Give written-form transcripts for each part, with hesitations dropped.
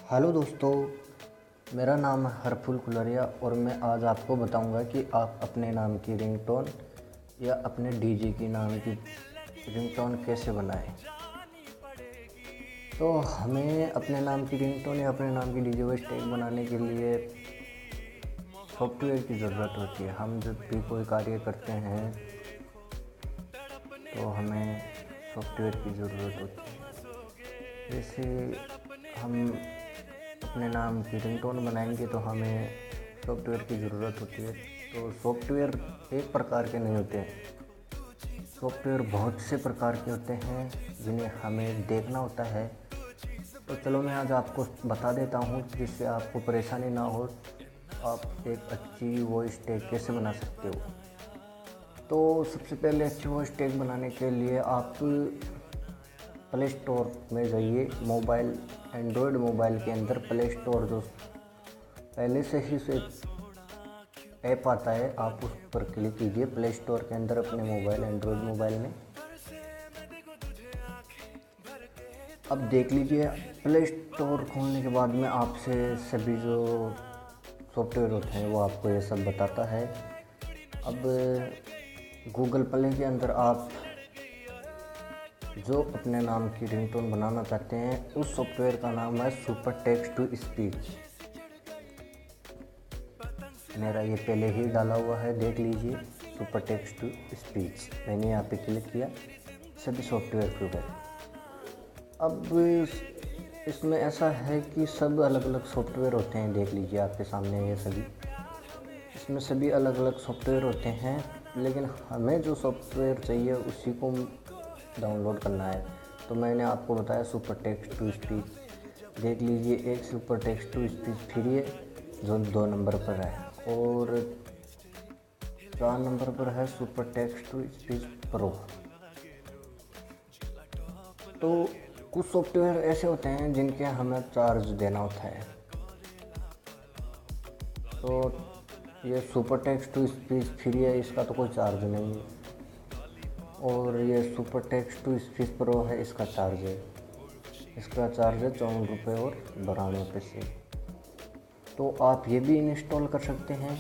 Hello दोस्तों, मेरा नाम है हरफुल कुलरिया और मैं आज आपको बताऊंगा कि आप अपने नाम की रिंगटोन या अपने डीजे की नाम की रिंगटोन कैसे बनाएं। तो हमें अपने नाम की रिंगटोन या अपने नाम की डीजे वॉइस टैग बनाने के लिए सॉफ्टवेयर की ज़रूरत होती है। हम जब भी कोई कार्य करते हैं तो हमें सॉफ्टवेयर की ज़रूरत होती है। जैसे हम अपने नाम की रिंगटोन बनाएंगे तो हमें सॉफ्टवेयर की ज़रूरत होती है। तो सॉफ्टवेयर एक प्रकार के नहीं होते हैं, सॉफ्टवेयर बहुत से प्रकार के होते हैं जिन्हें हमें देखना होता है। तो चलो मैं आज आपको बता देता हूँ जिससे आपको परेशानी ना हो, आप एक अच्छी वॉइस टैग कैसे बना सकते हो। तो सबसे पहले अच्छी वॉइस टैग बनाने के लिए आप प्ले स्टोर में जाइए। एंड्रॉयड मोबाइल के अंदर प्ले स्टोर जो पहले से ही से ऐप आता है, आप उस पर क्लिक कीजिए प्ले स्टोर के अंदर अपने एंड्रॉयड मोबाइल में। अब देख लीजिए, प्ले स्टोर खोलने के बाद में आपसे सभी जो सॉफ्टवेयर होते हैं वो आपको ये सब बताता है। अब गूगल प्ले के अंदर आप जो अपने नाम की रिंगटोन बनाना चाहते हैं उस सॉफ्टवेयर का नाम है सुपर टेक्स्ट टू स्पीच। मेरा ये पहले ही डाला हुआ है, देख लीजिए, सुपर टेक्स्ट टू स्पीच। मैंने यहाँ पे क्लिक किया, सभी सॉफ्टवेयर खुल गए। अब इसमें ऐसा है कि सब अलग अलग सॉफ्टवेयर होते हैं, देख लीजिए आपके सामने ये सभी, इसमें सभी अलग अलग सॉफ्टवेयर होते हैं, लेकिन हमें जो सॉफ्टवेयर चाहिए उसी को डाउनलोड करना है। तो मैंने आपको बताया सुपर टेक्स्ट टू स्पीच। देख लीजिए, एक super text to speech free है जो 2 नंबर पर है, और 4 नंबर पर है super text to speech pro. तो कुछ सॉफ्टवेयर ऐसे होते हैं जिनके हमें चार्ज देना होता है। तो ये super text to speech free है, इसका तो कोई चार्ज नहीं है। और ये super text to speech pro है, इसका चार्ज है। इसका चार्ज है 54 रुपये और 92 पैसे। तो आप ये भी इंस्टॉल कर सकते हैं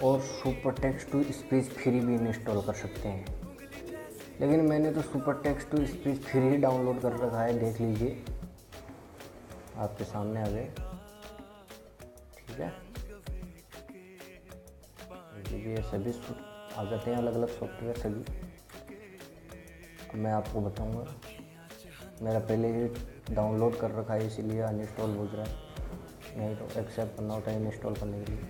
और super text to speech free भी इंस्टॉल कर सकते हैं। लेकिन मैंने तो super text to speech free download कर रखा है, देख लीजिए आपके सामने आ गए, ठीक है। ये सभी आ जाते हैं अलग अलग सॉफ्टवेयर सभी। अब मैं आपको बताऊंगा, मेरा पहले ही डाउनलोड कर रखा है इसीलिए अनइंस्टॉल हो रहा है, नहीं तो एक्सेप्ट करना होता है इंस्टॉल करने के लिए।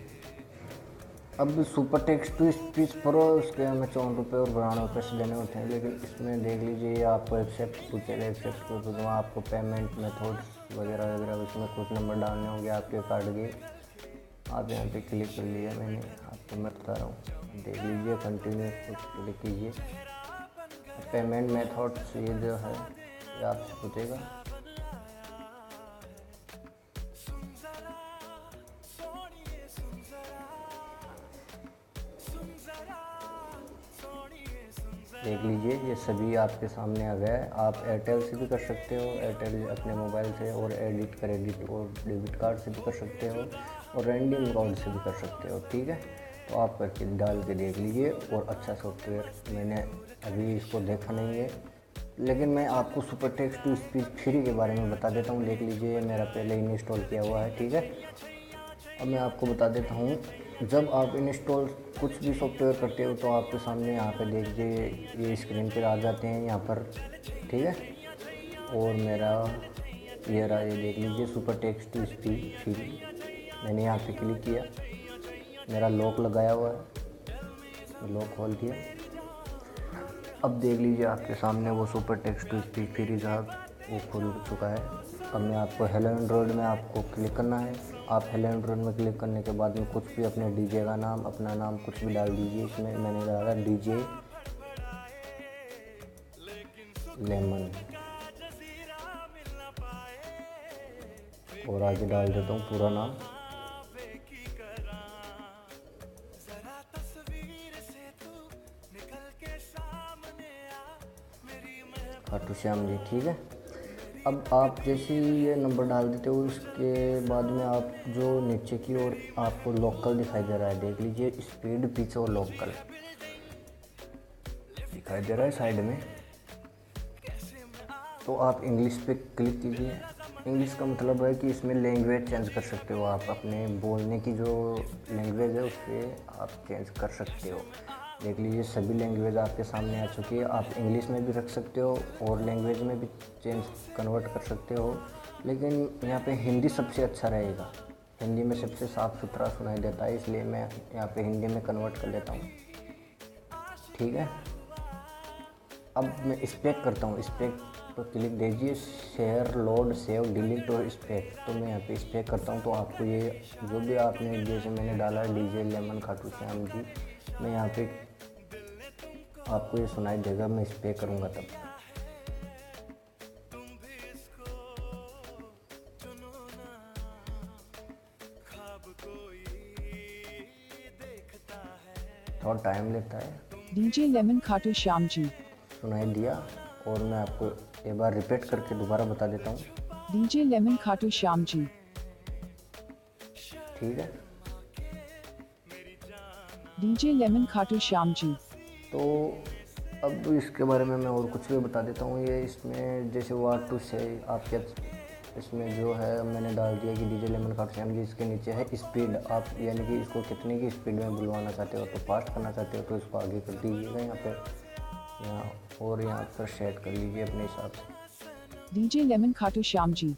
अब super text to speech pro, उसके हमें 54 रुपये और 92 पैसे देने होते हैं। लेकिन इसमें देख लीजिए आपको एक्सेप्ट पूछेगा, एक्सेप्ट को तो वहाँ आपको पेमेंट मेथड्स वगैरह वगैरह उसमें कुछ नंबर डालने होंगे आपके कार्ड के। आप यहाँ पे क्लिक कर लिया मैंने, आपको मैं बता रहा हूँ, देख लीजिए कंटिन्यू क्लिक कीजिए। पेमेंट मेथड्स ये जो है ये आपसे पूछेगा। देख लीजिए ये सभी आपके सामने आ गया है। आप एयरटेल से भी कर सकते हो, एयरटेल अपने मोबाइल से, और एडिट क्रेडिट और डेबिट कार्ड से भी कर सकते हो, और रैंडम अकाउंट से भी कर सकते हो, ठीक है। तो आप करके डाल के देख लीजिए। और अच्छा सॉफ्टवेयर, मैंने अभी इसको देखा नहीं है, लेकिन मैं आपको super text to speech free के बारे में बता देता हूँ। देख लीजिए ये मेरा पहले इंस्टॉल किया हुआ है, ठीक है। अब मैं आपको बता देता हूँ, जब आप इंस्टॉल कुछ भी सॉफ्टवेयर करते हो तो आपके सामने यहाँ पे देख लीजिए ये स्क्रीन पर आ जाते हैं यहाँ पर, ठीक है। और मेरा ये रहा, ये देख लीजिए super text to speech free. मैंने यहाँ पे क्लिक किया, मेरा लॉक लगाया हुआ है, लॉक खोल दिया। अब देख लीजिए आपके सामने वो super text to speech free जहाँ वो खुल चुका है। अब मैं आपको हेलो एंड्रॉयड में आपको क्लिक करना है। आप हेलो एंड्रॉयड में क्लिक करने के बाद में कुछ भी अपने डीजे का नाम, अपना नाम कुछ भी डाल दीजिए। इसमें मैंने डाला डीजे लेमन, और आगे डाल देता हूँ पूरा नाम। खाटू श्याम जी, ठीक है। अब आप जैसे ही ये नंबर डाल देते हो उसके बाद में आप जो नीचे की ओर आपको लोकल दिखाई दे रहा है, देख लीजिए स्पीड, पिच और लोकल दिखाई दे रहा है साइड में। तो आप इंग्लिश पे क्लिक कीजिए। इंग्लिश का मतलब है कि इसमें लैंग्वेज चेंज कर सकते हो, आप अपने बोलने की जो लैंग्वेज है उस पर आप चेंज कर सकते हो। देख लीजिए सभी लैंग्वेज आपके सामने आ चुकी है। आप इंग्लिश में भी रख सकते हो और लैंग्वेज में भी चेंज कन्वर्ट कर सकते हो, लेकिन यहाँ पे हिंदी सबसे अच्छा रहेगा। हिंदी में सबसे साफ़ सुथरा सुनाई देता है, इसलिए मैं यहाँ पे हिंदी में कन्वर्ट कर लेता हूँ। ठीक है, अब मैं स्पेक करता हूँ। स्पेक पर क्लिक दीजिए, शेयर, लोड, सेव, डिलीट और स्पेक। तो मैं यहाँ पे स्पेक करता हूँ। तो आपको ये जो भी आपने जैसे मैंने डाला डीजे लेमन खाटू श्याम जी, मैं यहाँ पे आपको ये सुनाई देगा। मैं स्पेक करूँगा तब। थोड़ा टाइम लेता है। डीजे लेमन खाटू श्याम जी। सुनाई दिया, और मैं आपको एक बार रिपीट करके दोबारा बता देता हूँ। डीजे लेमन खाटू श्याम जी। ठीक है, डीजे लेमन खाटू श्याम जी। तो अब इसके बारे में मैं और कुछ भी बता देता हूँ। ये इसमें जैसे वाट टू से आपके इसमें जो है मैंने डाल दिया कि डीजे लेमन खाटू श्याम जी। इसके नीचे है स्पीड, आप यानी कि इसको कितने की स्पीड में बुलवाना चाहते हो, तो फास्ट करना चाहते हो तो इसको आगे कर दीजिएगा यहाँ पे, यहाँ और यहाँ पर सेट कर लीजिए अपने हिसाब से। डीजे लेमन खाटू श्याम जी।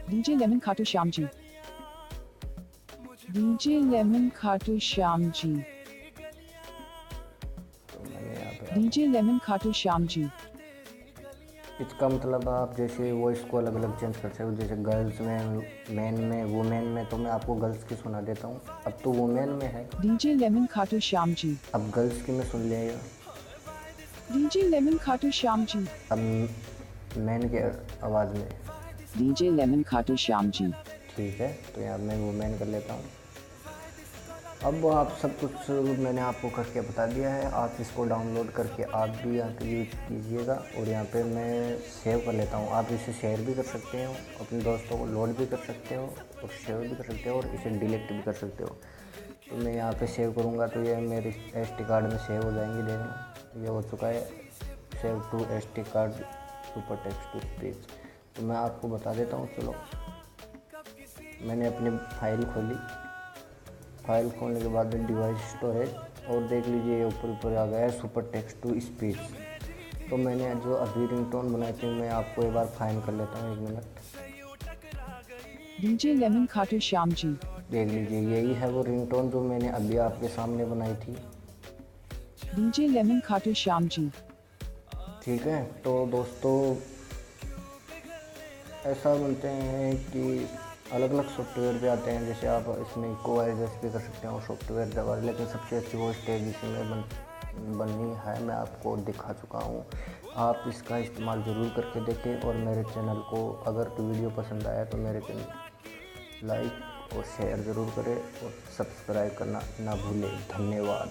डीजे लेमन खाटू श्याम जी। डीजे लेमन खाटू श्याम जी। तो मैंने यहाँ पे डीजे लेमन खाटू श्याम जी। इसका मतलब आप जैसे वॉइस को अलग अलग चेंज कर सकते हो, जैसे गर्ल्स में, मैन में, वुमेन में। तो मैं आपको गर्ल्स की सुना देता हूँ। अब तो वुमेन में है, डीजे लेमन खाटू श्याम जी। अब गर्ल्स की मैं सुन लिया। डीजे लेमन खाटू श्याम जी। अब मैन के आवाज़ में। डीजे लेमन खाटू श्याम जी। ठीक है, तो यहाँ मैं वुमेन कर लेता हूँ। अब आप सब कुछ मैंने आपको करके बता दिया है। आप इसको डाउनलोड करके आप भी यहाँ पे यूज कीजिएगा। और यहाँ पे मैं सेव कर लेता हूँ। आप इसे शेयर भी कर सकते हो, अपने दोस्तों को लोड भी कर सकते हो और शेयर भी कर सकते हो, और इसे डिलीट भी कर सकते हो। तो मैं यहाँ पे सेव करूँगा तो ये मेरे SD कार्ड में सेव हो जाएंगे। देखना ये हो चुका है, save to SD card super text to speech. तो मैं आपको बता देता हूँ। चलो, मैंने अपनी फाइल खोली। फाइल खोलने के बाद डिवाइस स्टोरेज, और देख लीजिए ये ऊपर ऊपर आ गया है सुपर टेक्स्ट टू स्पीच। तो मैंने जो अभी रिंगटोन बनाई थी मैं आपको एक बार फाइन कर लेता हूँ, 1 minute. DJ lemon Khatu Shyam ji. देख लीजिए यही है वो रिंगटोन जो मैंने अभी आपके सामने बनाई थी। डीजे लेमन खाटू श्याम जी। ठीक है, तो दोस्तों ऐसा बनते हैं कि अलग अलग सॉफ्टवेयर भी आते हैं, जैसे आप इसमें इको वाइजर्स भी कर सकते हो सॉफ्टवेयर दवा। लेकिन सबसे अच्छी वो स्टेज इसमें बननी है, मैं आपको दिखा चुका हूँ। आप इसका इस्तेमाल ज़रूर करके देखें। और मेरे चैनल को अगर वीडियो पसंद आया तो मेरे चैनल लाइक और शेयर ज़रूर करें और सब्सक्राइब करना ना भूलें। धन्यवाद।